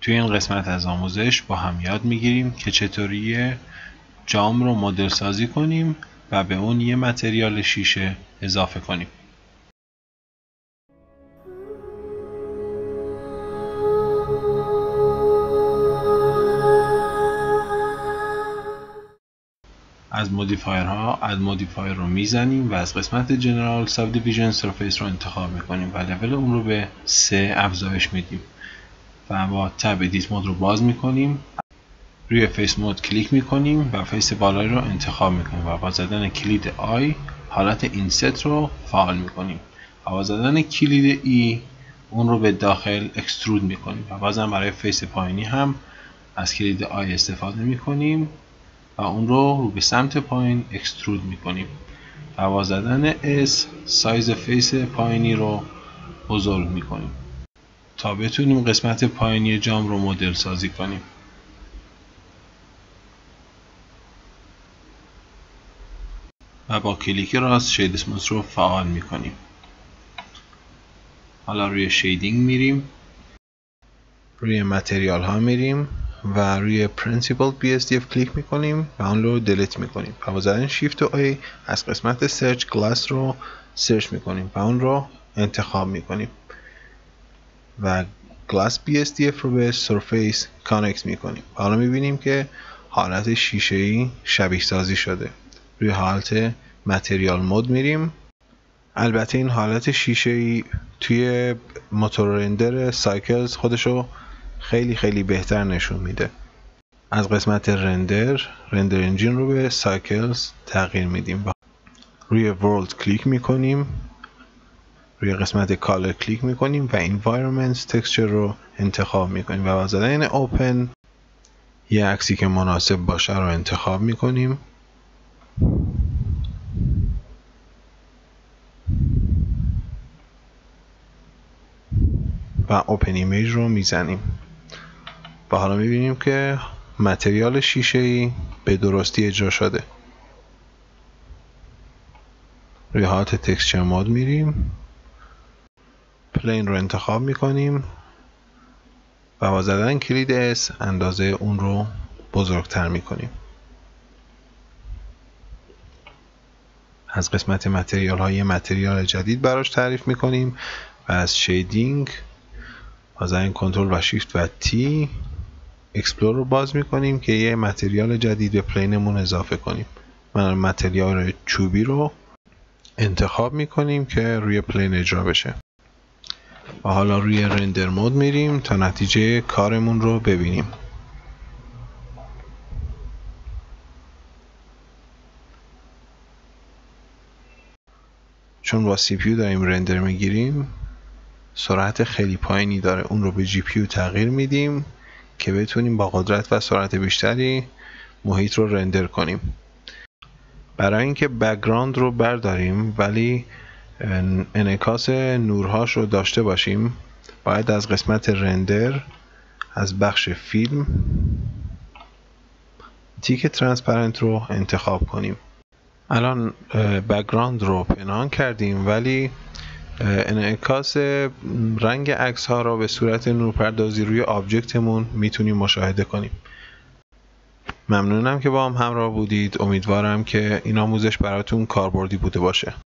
توی این قسمت از آموزش با هم یاد میگیریم که چطوری جام رو مدل سازی کنیم و به اون یه متریال شیشه اضافه کنیم. از مودیفایرها اد مودیفایر رو میزنیم و از قسمت جنرال سابدیویژن سرفیس رو انتخاب میکنیم و لول اون رو به 3 افزایش میدیم و با تب ادیت مود رو باز میکنیم. روی فیس مود کلیک میکنیم و فیس بالایی رو انتخاب میکنیم و با زدن کلید آی حالت اینست رو فعال میکنیم و با زدن کلید ای اون رو به داخل اکسترود میکنیم و بازم برای فیس پایینی هم از کلید آی استفاده میکنیم و اون رو به سمت پایین اکسترود میکنیم و با زدن S سایز فیس پایینی رو بزرگ میکنیم تا بتونیم قسمت پایینی جام رو مدل سازی کنیم. و با کلیک راست شید اسموث رو فعال میکنیم. حالا روی شیدینگ میریم، روی متریال ها میریم و روی پرینسیپل BSDF کلیک میکنیم و اون رو دلیت میکنیم و با زدن شیفت و A از قسمت سرچ گلاس رو سرچ میکنیم و اون رو انتخاب میکنیم و گلاس BSDF رو به سرفیس کانکت میکنیم. حالا میبینیم که حالت شیشه‌ای شبیه سازی شده. روی حالت متریال مود میریم. البته این حالت شیشه‌ای توی موتور رندر سایکلز خودشو خیلی بهتر نشون میده. از قسمت رندر انجین رو به سایکلز تغییر میدیم. روی ورلد کلیک میکنیم، روی قسمت کالر کلیک میکنیم و environment تکسچر رو انتخاب میکنیم و با زدن اوپن یه عکسی که مناسب باشه رو انتخاب میکنیم و اوپن ایمیج رو میزنیم و حالا میبینیم که متریال شیشه‌ای به درستی اجرا شده. روی حالت تکسچر مود میریم، پلین رو انتخاب میکنیم و با زدن کلید S اندازه اون رو بزرگتر میکنیم. از قسمت متریال های متریال جدید براش تعریف میکنیم و از شیدینگ با زدن کنترل و شیفت و T اکسپلور رو باز میکنیم که یه متریال جدید به پلینمون اضافه کنیم. من متریال چوبی رو انتخاب میکنیم که روی پلین اجرا بشه و حالا روی رندر مود میریم تا نتیجه کارمون رو ببینیم. چون با CPU داریم رندر میگیریم سرعت خیلی پایینی داره، اون رو به GPU تغییر میدیم که بتونیم با قدرت و سرعت بیشتری محیط رو رندر کنیم. برای اینکه بک‌گراند رو برداریم ولی انعکاس نورهاش رو داشته باشیم باید از قسمت رندر از بخش فیلم تیک ترانسپرنت رو انتخاب کنیم. الان بک‌گراند رو پنهان کردیم ولی انعکاس رنگ عکس ها رو به صورت نورپردازی روی آبجکتمون میتونیم مشاهده کنیم. ممنونم که با هم همراه بودید. امیدوارم که این آموزش براتون کاربردی بوده باشه.